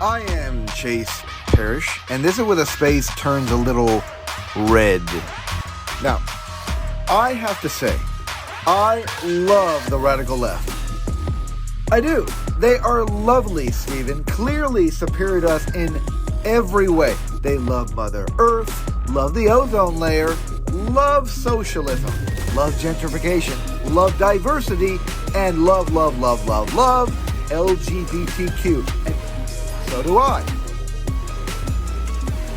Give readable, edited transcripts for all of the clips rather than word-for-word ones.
I am Chase Parrish, and this is where the space turns a little red. Now, I have to say, I love the radical left. I do. They are lovely, Stephen, clearly superior to us in every way. They love Mother Earth, love the ozone layer, love socialism, love gentrification, love diversity, and love LGBTQ. And so do I.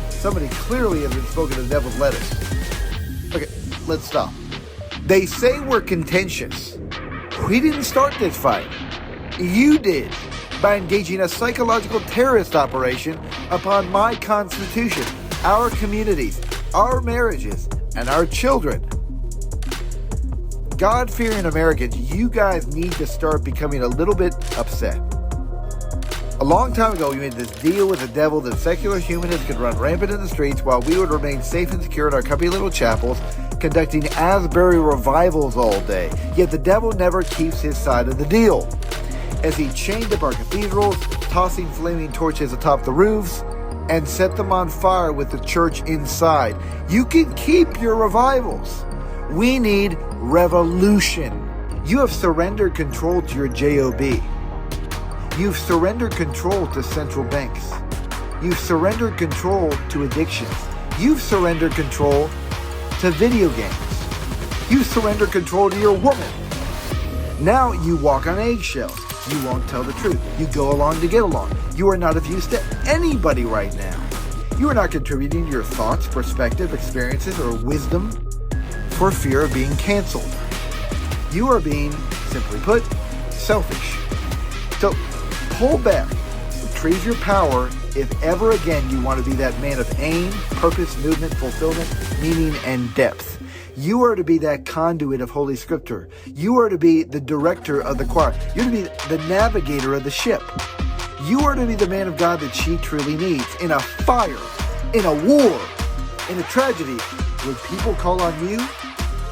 Somebody clearly has been spoken to the devil's lettuce. Okay, let's stop. They say we're contentious. We didn't start this fight. You did, by engaging a psychological terrorist operation upon my constitution, our communities, our marriages, and our children. God-fearing Americans, you guys need to start becoming a little bit upset. A long time ago, we made this deal with the devil that secular humanists could run rampant in the streets while we would remain safe and secure in our comfy little chapels, conducting Asbury revivals all day. Yet the devil never keeps his side of the deal. As he chained up our cathedrals, tossing flaming torches atop the roofs, and set them on fire with the church inside. You can keep your revivals. We need revolution. You have surrendered control to your JOB. You've surrendered control to central banks. You've surrendered control to addictions. You've surrendered control to video games. You've surrendered control to your woman. Now you walk on eggshells. You won't tell the truth. You go along to get along. You are not of use to anybody right now. You are not contributing to your thoughts, perspective, experiences, or wisdom for fear of being canceled. You are being, simply put, selfish. So pull back. Retrieve your power if ever again you want to be that man of aim, purpose, movement, fulfillment, meaning, and depth. You are to be that conduit of Holy Scripture. You are to be the director of the choir. You're to be the navigator of the ship. You are to be the man of God that she truly needs. In a fire, in a war, in a tragedy, would people call on you?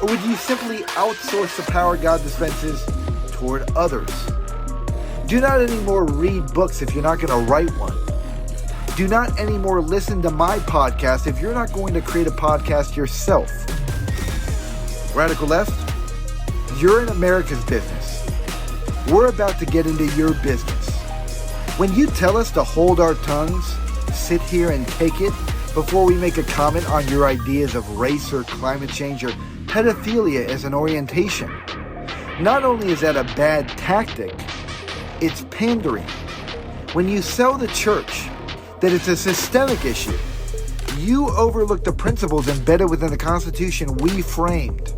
Or would you simply outsource the power God dispenses toward others? Do not anymore read books if you're not going to write one. Do not anymore listen to my podcast if you're not going to create a podcast yourself. Radical left, you're in America's business. We're about to get into your business. When you tell us to hold our tongues, sit here and take it before we make a comment on your ideas of race or climate change or pedophilia as an orientation, not only is that a bad tactic, it's pandering. When you sell the church that it's a systemic issue, you overlook the principles embedded within the Constitution we framed.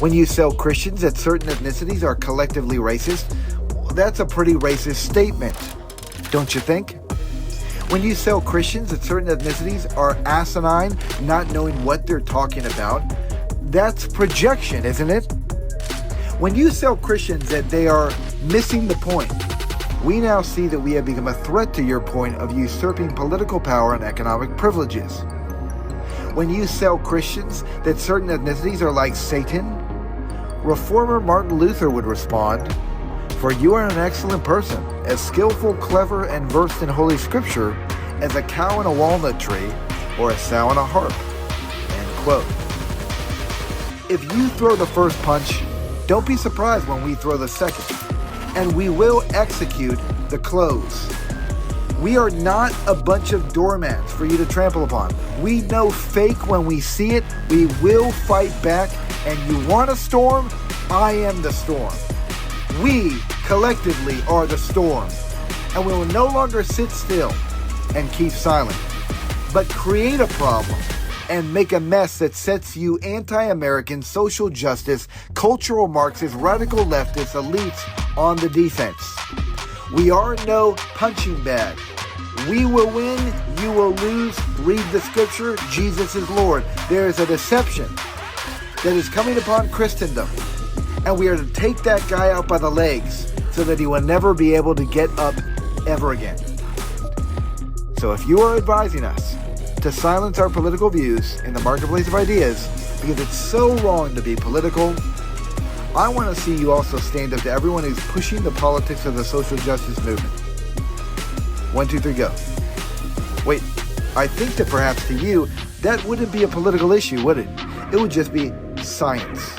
When you sell Christians that certain ethnicities are collectively racist, well, that's a pretty racist statement, don't you think? When you sell Christians that certain ethnicities are asinine, not knowing what they're talking about, that's projection, isn't it? When you sell Christians that they are missing the point, we now see that we have become a threat to your point of usurping political power and economic privileges. When you sell Christians that certain ethnicities are like Satan, Reformer Martin Luther would respond, "For you are an excellent person, as skillful, clever, and versed in Holy Scripture as a cow in a walnut tree or a sow in a harp." End quote. If you throw the first punch, don't be surprised when we throw the second. And we will execute the close. We are not a bunch of doormats for you to trample upon. We know fake when we see it. We will fight back. And you want a storm? I am the storm. We collectively are the storm. And we will no longer sit still and keep silent, but create a problem and make a mess that sets you anti-American, social justice, cultural Marxist, radical leftist elites on the defense. We are no punching bag. We will win, you will lose. Read the scripture, Jesus is Lord. There is a deception that is coming upon Christendom, and we are to take that guy out by the legs so that he will never be able to get up ever again. So if you are advising us to silence our political views in the marketplace of ideas because it's so wrong to be political, I want to see you also stand up to everyone who's pushing the politics of the social justice movement. 1, 2, 3, go. Wait, I think that perhaps to you, that wouldn't be a political issue, would it? It would just be science.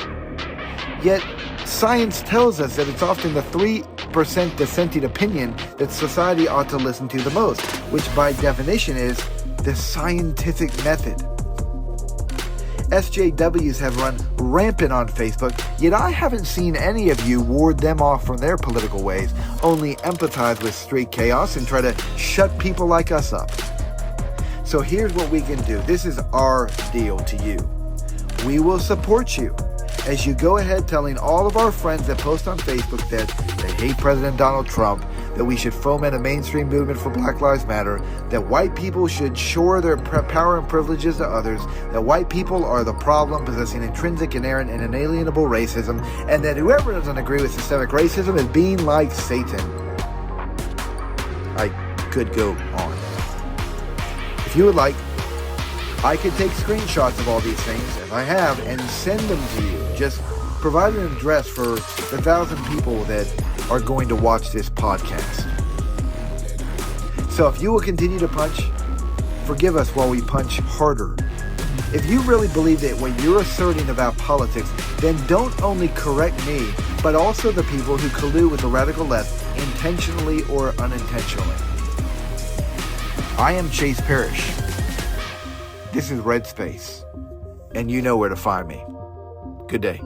Yet, science tells us that it's often the 3% dissenting opinion that society ought to listen to the most, which by definition is the scientific method. SJWs have run rampant on Facebook, yet I haven't seen any of you ward them off from their political ways, only empathize with street chaos and try to shut people like us up. So here's what we can do. This is our deal to you. We will support you as you go ahead telling all of our friends that post on Facebook that they hate President Donald Trump, that we should foment a mainstream movement for Black Lives Matter, that white people should shore their power and privileges to others, that white people are the problem, possessing intrinsic, inherent, and inalienable racism, and that whoever doesn't agree with systemic racism is being like Satan. I could go on. If you would like, I could take screenshots of all these things, as I have, and send them to you. Just provide an address for the 1,000 people that are going to watch this podcast. So if you will continue to punch, forgive us while we punch harder. If you really believe that what you're asserting about politics, then don't only correct me, but also the people who collude with the radical left, intentionally or unintentionally. I am Chase Parrish. This is Red Space, and you know where to find me. Good day.